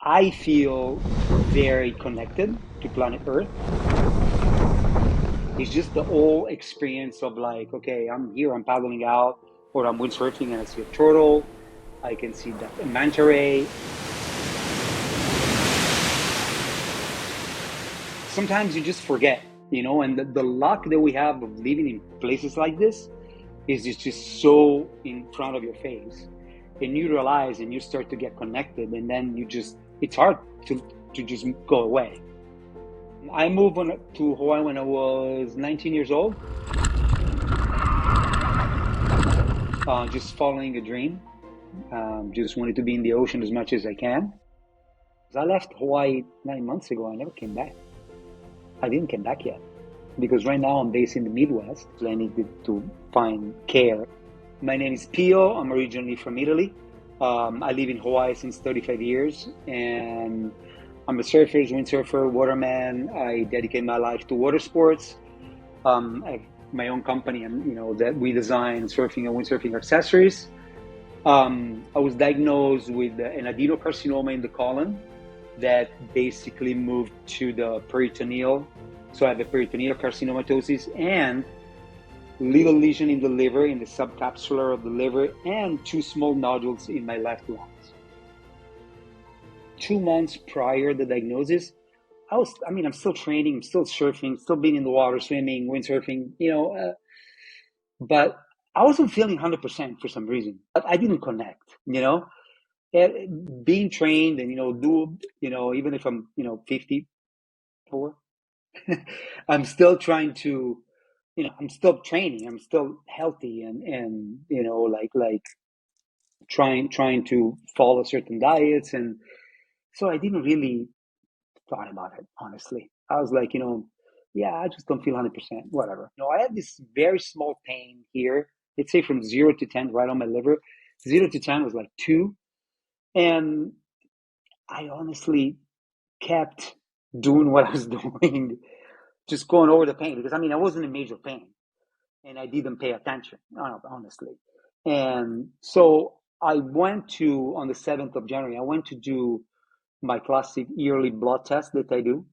I feel very connected to planet Earth. It's just the whole experience of like, okay, I'm here, I'm paddling out, or I'm windsurfing and I see a turtle. I can see that manta ray. Sometimes you just forget, and the luck that we have of living in places like this is just so in front of your face. And you realize and you start to get connected, and then it's hard to just go away. I moved to Hawaii when I was 19 years old, just following a dream. Just wanted to be in the ocean as much as I can. I left Hawaii 9 months ago. I never came back. I didn't come back yet because right now I'm based in the Midwest. So I needed to find care. My name is Pio. I'm originally from Italy. I live in Hawaii since 35 years, and I'm a surfer, windsurfer, waterman. I dedicate my life to water sports. I have my own company, and that we design surfing and windsurfing accessories. I was diagnosed with an adenocarcinoma in the colon that basically moved to the peritoneal. So I have a peritoneal carcinomatosis and little lesion in the liver, in the subcapsular of the liver, and two small nodules in my left lungs. 2 months prior to the diagnosis, I'm still training, I'm still surfing, still being in the water, swimming, windsurfing, but I wasn't feeling 100% for some reason. But I didn't connect, being trained and, even if I'm, 54, I'm still trying to, I'm still training, I'm still healthy and, like trying to follow certain diets. And so I didn't really thought about it, honestly. I was like, yeah, I just don't feel 100%, whatever. I had this very small pain here. Let's say from 0 to 10, right on my liver. 0 to 10 was like 2. And I honestly kept doing what I was doing, just going over the pain because I wasn't in major pain and I didn't pay attention, honestly. And so I went to, on the 7th of January, I went to do my classic yearly blood test that I do.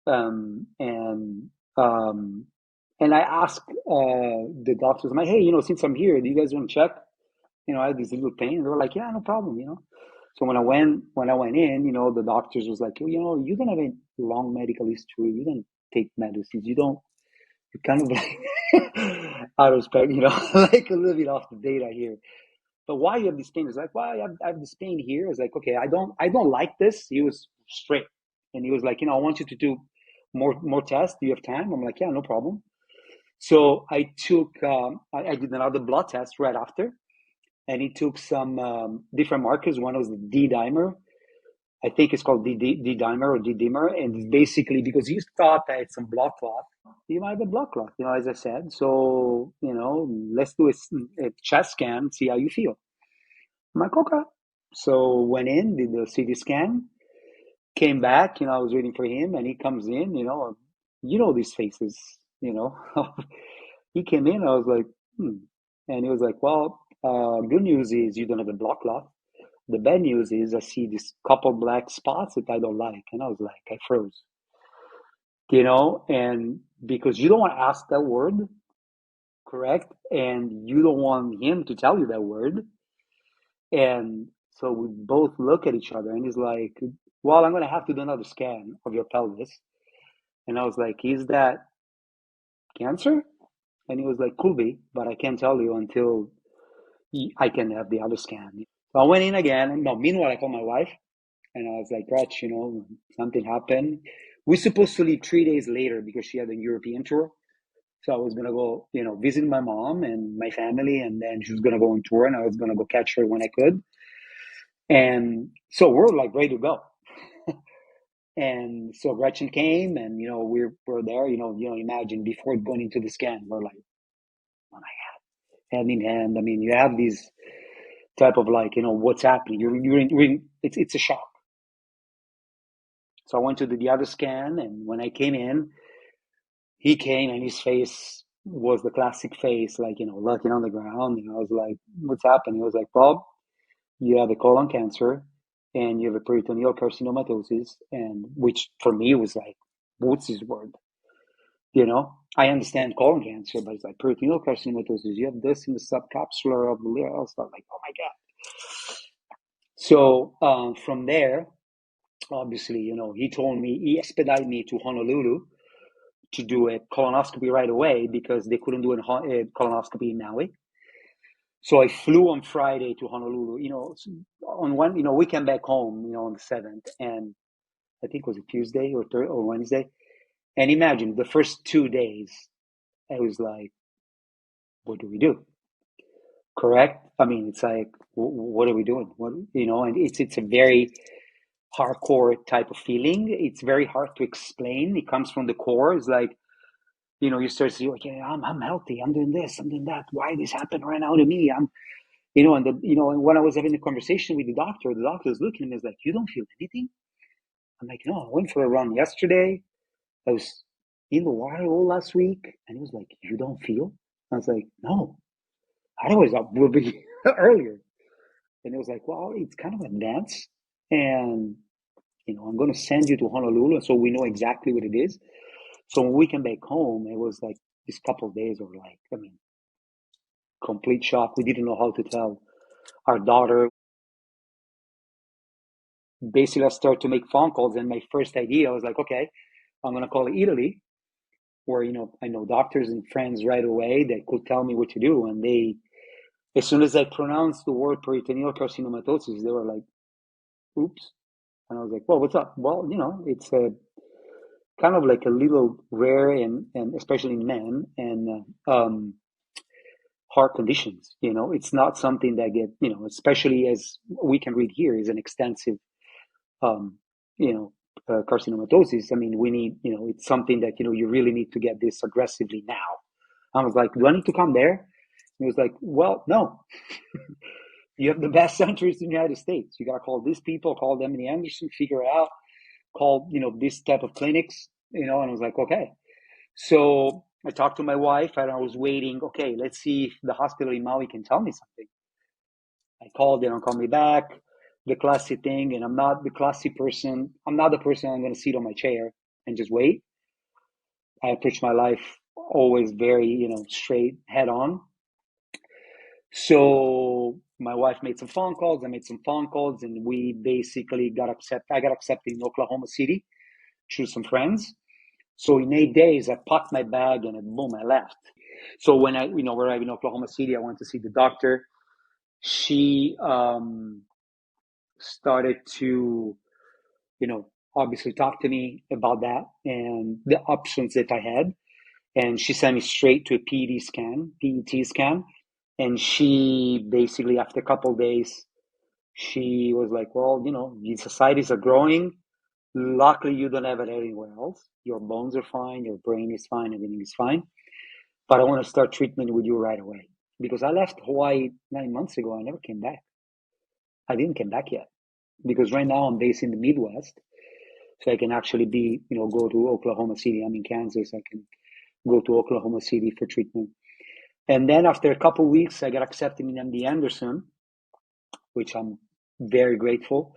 Um, and um, and I asked the doctors, I'm like, hey, since I'm here, do you guys want to check? I had this little pain. And they were like, yeah, no problem. So when I went in, the doctors was like, you don't have a long medical history. You don't take medicines. You kind of like out of respect, like a little bit off the data here. But why you have this pain? It's like, well, I have this pain here. It's like, okay, I don't like this. He was straight, and he was like, I want you to do more tests. Do you have time? I'm like, yeah, no problem. So I did another blood test right after, and he took some different markers. One was the D dimer. I think it's called D dimer or D dimer, and it's basically because you thought that it's some blood clot. You might have a blood clot, as I said. So, let's do a chest scan, see how you feel. I'm like, okay. So went in, did the CT scan, came back, I was waiting for him, and he comes in, these faces, you know. He came in, I was like, hmm. And he was like, well, good news is you don't have a blood clot. The bad news is I see this couple black spots that I don't like. And I was like, I froze, and because you don't want to ask that word, correct? And you don't want him to tell you that word. And so we both look at each other and he's like, well, I'm going to have to do another scan of your pelvis. And I was like, is that cancer? And he was like, could be, but I can't tell you until I can have the other scan. So I went in again. And no, meanwhile, I called my wife and I was like, Gretch, something happened. We're supposed to leave 3 days later because she had a European tour. So I was going to go, visit my mom and my family. And then she was going to go on tour and I was going to go catch her when I could. And so we're like ready to go. And so Gretchen came and, we're there, imagine before going into the scan, we're like, oh my God, hand in hand. I mean, you have these type of like, what's happening? It's a shock. So I went to the other scan and when I came in, he came and his face was the classic face, like, looking on the ground. And I was like, what's happening? He was like, well, you have a colon cancer and you have a peritoneal carcinomatosis, and which for me was like, what's this word? I understand colon cancer, but it's like peritoneal carcinomatosis. You have this in the subcapsular of the liver. I was like, oh my God. So from there, obviously, he expedited me to Honolulu to do a colonoscopy right away because they couldn't do a colonoscopy in Maui. So I flew on Friday to Honolulu. We came back home, on the 7th, and I think it was a Tuesday or Wednesday. And imagine the first 2 days, I was like, what do we do? Correct? I mean, it's like, what are we doing? And it's a very hardcore type of feeling. It's very hard to explain. It comes from the core. It's like, you start to see, okay, I'm healthy. I'm doing this. I'm doing that. Why this happened right now to me? And when I was having the conversation with the doctor was looking at me, is like, you don't feel anything? I'm like, no, I went for a run yesterday. I was in the water all last week. And he was like, you don't feel? I was like, no, otherwise I would be earlier. And it was like, well, it's kind of advanced. And, I'm going to send you to Honolulu so we know exactly what it is. So when we came back home, it was like this couple of days were like, complete shock. We didn't know how to tell our daughter. Basically, I started to make phone calls, and my first idea was like, okay, I'm going to call Italy, where, I know doctors and friends right away that could tell me what to do. And as soon as I pronounced the word peritoneal carcinomatosis, they were like, oops. And I was like, well, what's up? Well, it's a kind of like a little rare and especially in men and heart conditions. It's not something that especially as we can read here, is an extensive, um, carcinomatosis. I mean, we need, it's something that, you really need to get this aggressively now. I was like, do I need to come there? And he was like, well, no. You have the best centers in the United States. You got to call these people, call them in the Anderson, figure it out, call, this type of clinics, and I was like, okay. So I talked to my wife and I was waiting. Okay, let's see if the hospital in Maui can tell me something. I called, they don't call me back. The classy thing, and I'm not the classy person. I'm not the person I'm going to sit on my chair and just wait. I approach my life always very, straight, head on. So my wife made some phone calls. I made some phone calls, and we basically got accepted. I got accepted in Oklahoma City through some friends. So in 8 days, I packed my bag and boom, I left. So when I, arrived in Oklahoma City, I went to see the doctor. She started to, obviously talk to me about that and the options that I had. And she sent me straight to a PET scan. And she basically, after a couple of days, she was like, well, the societies are growing. Luckily, you don't have it anywhere else. Your bones are fine. Your brain is fine. Everything is fine. But I want to start treatment with you right away. Because I left Hawaii 9 months ago. I never came back. I didn't come back yet. Because right now I'm based in the Midwest. So I can actually go to Oklahoma City. I'm in Kansas. I can go to Oklahoma City for treatment. And then after a couple of weeks, I got accepted in MD Anderson, which I'm very grateful.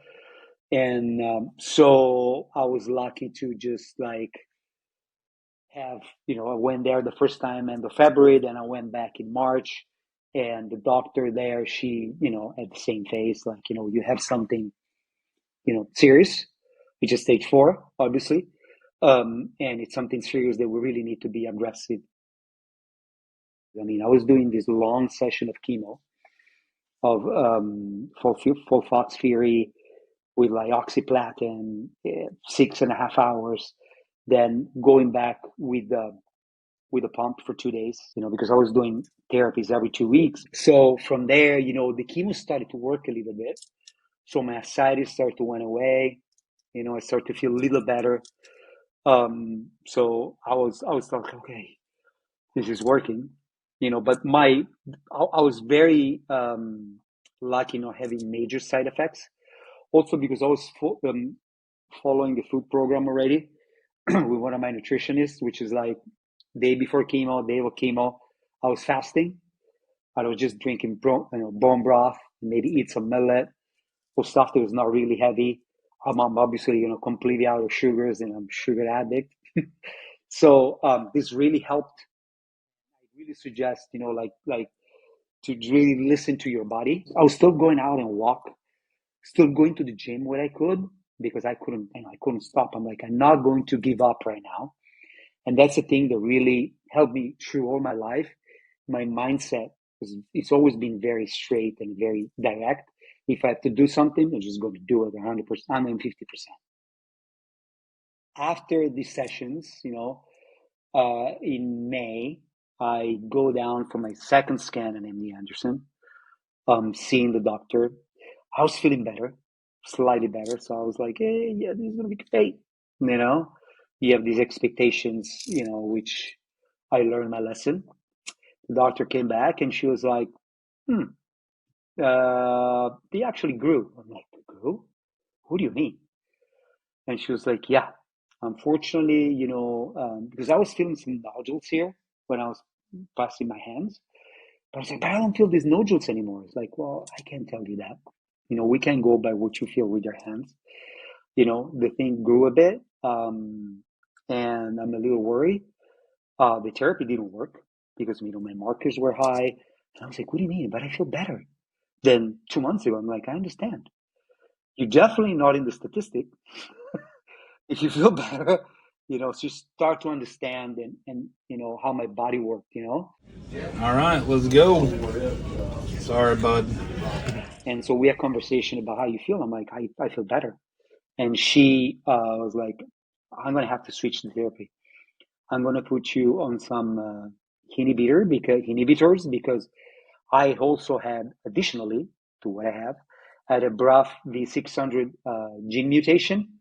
And so I was lucky to just have, I went there the first time end of February, then I went back in March. And the doctor there, she, at the same phase, you have something, serious, which is stage 4, obviously. And it's something serious that we really need to be aggressive. I mean, I was doing this long session of chemo of FOLFOXIRI with oxyplatin, 6.5 hours, then going back with the pump for 2 days, because I was doing therapies every 2 weeks. So from there, the chemo started to work a little bit. So my ascites started to went away. I started to feel a little better. So I was like, okay, this is working. But I was very lucky not having major side effects. Also because I was following the food program already with one of my nutritionists, which is like day before chemo, day of chemo, I was fasting. I was just drinking bone broth, maybe eat some millet or stuff that was not really heavy. I'm obviously, completely out of sugars, and I'm sugar addict. So this really helped. I really suggest, like to really listen to your body. I was still going out and walk, still going to the gym when I could, because I couldn't stop. I'm like, I'm not going to give up right now. And that's the thing that really helped me through all my life. My mindset it's always been very straight and very direct. If I have to do something, I'm just going to do it 100%, 150%. After these sessions, in May, I go down for my second scan at MD Anderson, seeing the doctor. I was feeling better, slightly better. So I was like, hey, yeah, this is going to be great. You know, you have these expectations, which I learned my lesson. The doctor came back and she was like, they actually grew. I'm like, grew? What do you mean? And she was like, yeah, unfortunately, because I was feeling some nodules here when I was passing my hands. But I was like, but I don't feel these nodules anymore. It's like, well, I can't tell you that. We can go by what you feel with your hands. The thing grew a bit, and I'm a little worried. The therapy didn't work because, my markers were high. And I was like, what do you mean? But I feel better than 2 months ago. I'm like, I understand. You're definitely not in the statistic. If you feel better, so you start to understand and how my body worked. All right, let's go. Sorry, bud. And so we had conversation about how you feel. I'm like, I feel better. And she was like, I'm going to have to switch to therapy. I'm going to put you on some inhibitors because I also had, additionally to what I have, had a BRAF V600 gene mutation,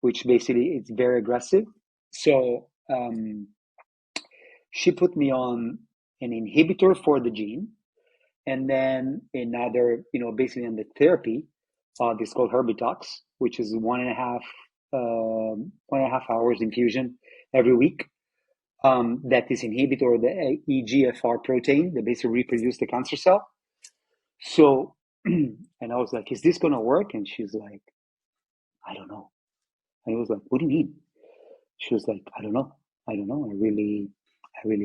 which basically it's very aggressive. So she put me on an inhibitor for the gene, and then another, basically on the therapy, this is called Herbitox, which is 1.5 hours infusion every week. That is inhibitor the EGFR protein that basically reproduce the cancer cell. So, and I was like, is this gonna work? And she's like, I don't know. And I was like, what do you mean? She was like, I don't know. I don't know. I really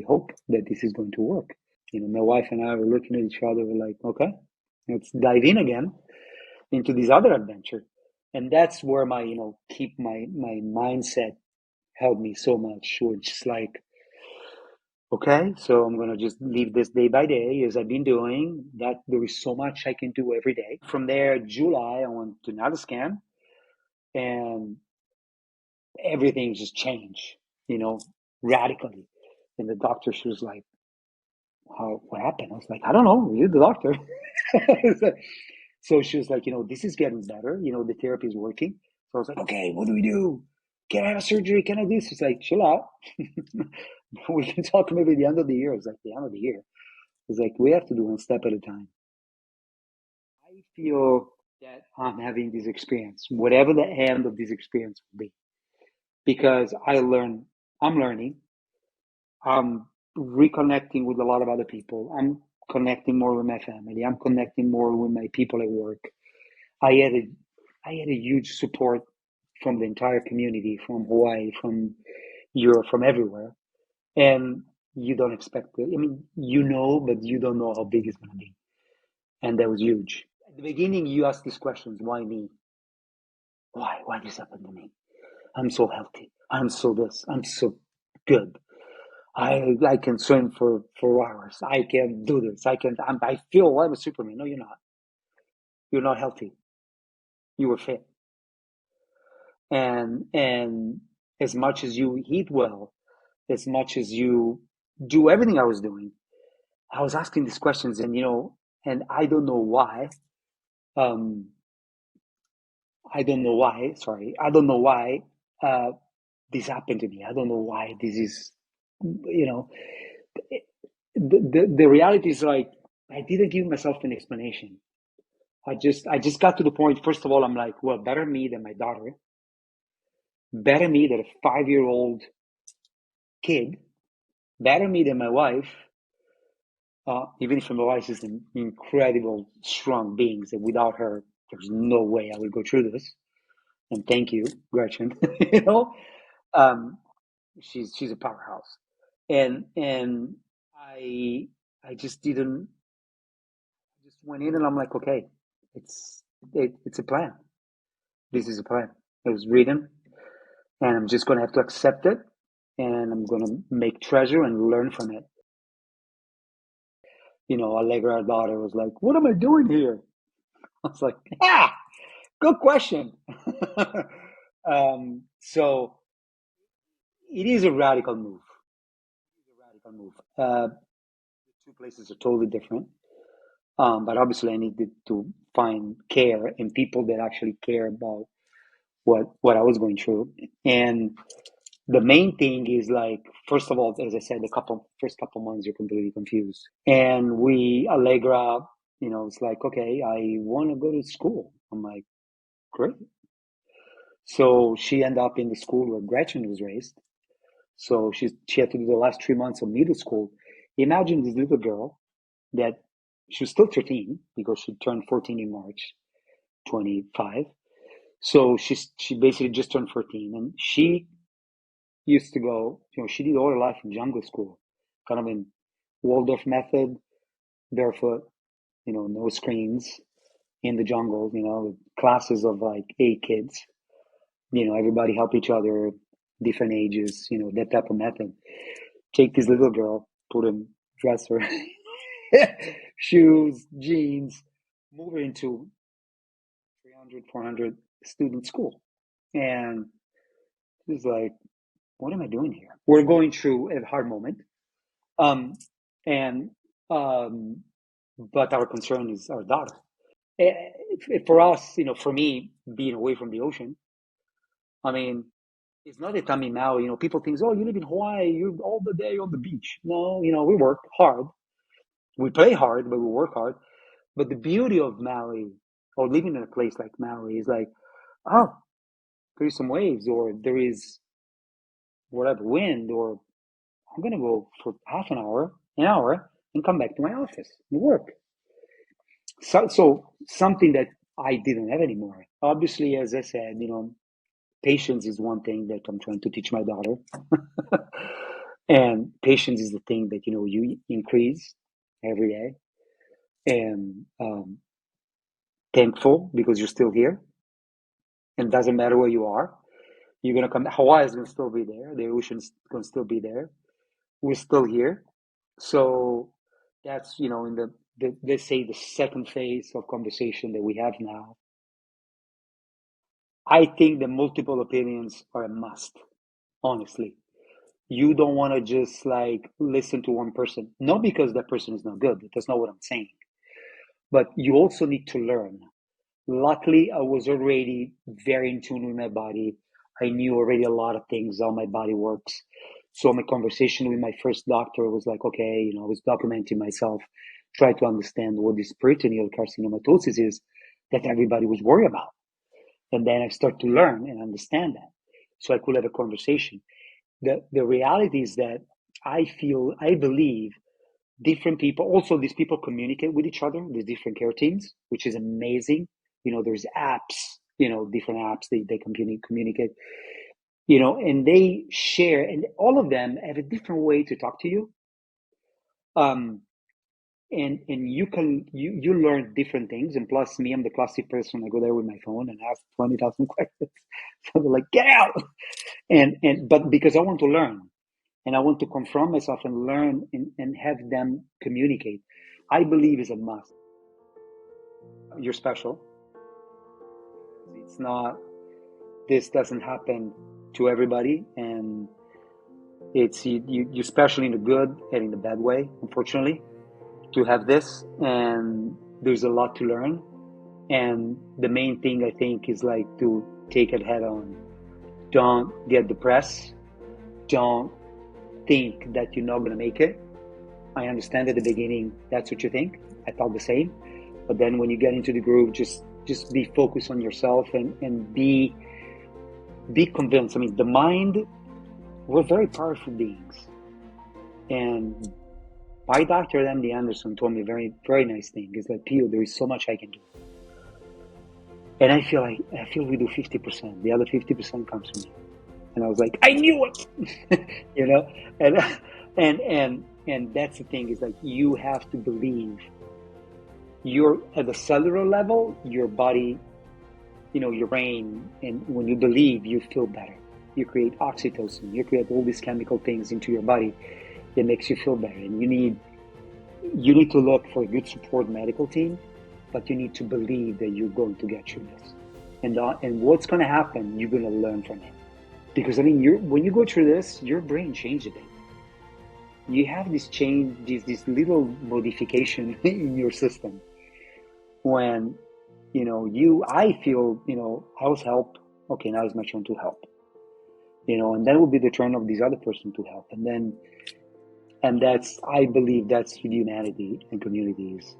hope that this is going to work. My wife and I were looking at each other. We're like, okay, let's dive in again into this other adventure. And that's where my, keep my mindset helped me so much. Which is like, okay, so I'm gonna just leave this day by day as I've been doing. That there is so much I can do every day. From there, July, I went to another scan, and everything just changed, radically. And the doctor, she was like, what happened? I was like, I don't know. You're the doctor. So she was like, this is getting better. The therapy is working. So I was like, okay, what do we do? Can I have a surgery? Can I do this? She's like, chill out. We can talk maybe at the end of the year. I was like, the end of the year. It's like, we have to do one step at a time. I feel that I'm having this experience, whatever the end of this experience will be, because I'm learning, I'm reconnecting with a lot of other people. I'm connecting more with my family. I'm connecting more with my people at work. I had a, I had a huge support from the entire community, from Hawaii, from Europe, from everywhere. And you don't expect it. I mean, but you don't know how big it's going to be. And that was huge. At the beginning, you asked these questions: why me? Why this happened to me? I'm so healthy. I'm so this. I'm so good. I can swim for 4 hours. I can do this. I feel I'm a Superman. No, you're not. You're not healthy. You were fit. And as much as you eat well, as much as you do everything I was doing, I was asking these questions, and I don't know why. Um, I don't know why. Sorry, I don't know why uh, this happened to me. I don't know why this is. You know, the reality is like I didn't give myself an explanation. I just got to the point. First of all, I'm like, well, better me than my daughter, better me than a 5-year old kid, better me than my wife. Even if my wife is an incredible, strong being, that without her, there's no way I would go through this. And thank you, Gretchen. Um, she's a powerhouse, and I I just didn't. Just went in, and I'm like, okay, it's it's a plan. This is a plan. It was written, and I'm just gonna have to accept it, and I'm gonna make treasure and learn from it. Allegra, our daughter, was like, "What am I doing here?" I was like, "Ah, good question." So it is a radical move. It's a radical move. The two places are totally different. But obviously, I needed to find care and people that actually care about what I was going through. And the main thing is, like, first of all, as I said, the first couple months you're completely confused. And Allegra, it's like, okay, I want to go to school. I'm like, great. So she ended up in the school where Gretchen was raised. So she had to do the last 3 months of middle school. Imagine this little girl that she was still 13 because she turned 14 in March 25. So she basically just turned 14, and she used to go. She did all her life in jungle school, kind of in Waldorf method, barefoot, no screens in the jungle. Classes of like 8 kids. Everybody help each other, different ages. That type of method. Take this little girl, put him, dress her, shoes, jeans, move her into 300, 400 student school. And it's like, what am I doing here? We're going through a hard moment. Um, and, but our concern is our daughter. For us, for me, being away from the ocean, I mean, it's not that I'm in Maui. People think, oh, you live in Hawaii, you're all the day on the beach. No, we work hard. We play hard, but we work hard. But the beauty of Maui, or living in a place like Maui, is like, oh, there is some waves, or there is whatever wind, or I'm gonna go for half an hour, and come back to my office and work. So something that I didn't have anymore. Obviously, as I said, patience is one thing that I'm trying to teach my daughter, and patience is the thing that you increase every day, and thankful because you're still here, and doesn't matter where you are. You're gonna come. Hawaii is gonna still be there. The ocean's gonna still be there. We're still here. So that's in the let's say the second phase of conversation that we have now. I think the multiple opinions are a must. Honestly, you don't want to just like listen to one person. Not because that person is not good. That's not what I'm saying. But you also need to learn. Luckily, I was already very in tune with my body. I knew already a lot of things, how my body works. So my conversation with my first doctor was like, okay, I was documenting myself, try to understand what this peritoneal carcinomatosis is that everybody was worried about. And then I start to learn and understand that. So I could have a conversation. The reality is that I believe different people, also these people communicate with each other, these different care teams, which is amazing. There's apps, different apps, they communicate, and they share, and all of them have a different way to talk to you. And you learn different things. And plus me, I'm the classic person. I go there with my phone and ask 20,000 questions. So they're like, get out. But because I want to learn, and I want to confront myself and learn, and have them communicate, I believe is a must. You're special. It's not, this doesn't happen to everybody, and it's you special in the good and in the bad way, unfortunately, to have this. And there's a lot to learn. And the main thing, I think, is like to take it head on. Don't get depressed. Don't think that you're not going to make it. I understand at the beginning that's what you think. I thought the same. But then when you get into the groove, just be focused on yourself, and be convinced. I mean, the mind, we're very powerful beings. And my Dr. MD Anderson told me a very, very nice thing. Is like, Pio, there is so much I can do. And I feel we do 50%. The other 50% comes from me. And I was like, I knew it, you know, and and that's the thing is like you have to believe you're at the cellular level, your body, your brain, and when you believe, you feel better. You create oxytocin, you create all these chemical things into your body that makes you feel better. And you need to look for a good support medical team, but you need to believe that you're going to get through this. And what's going to happen, you're going to learn from it. Because I mean, when you go through this, your brain changes a bit. You have this change, this little modification in your system. When I feel, I was helped. Okay, now it's my turn to help. And that will be the turn of this other person to help. And I believe that's humanity and communities.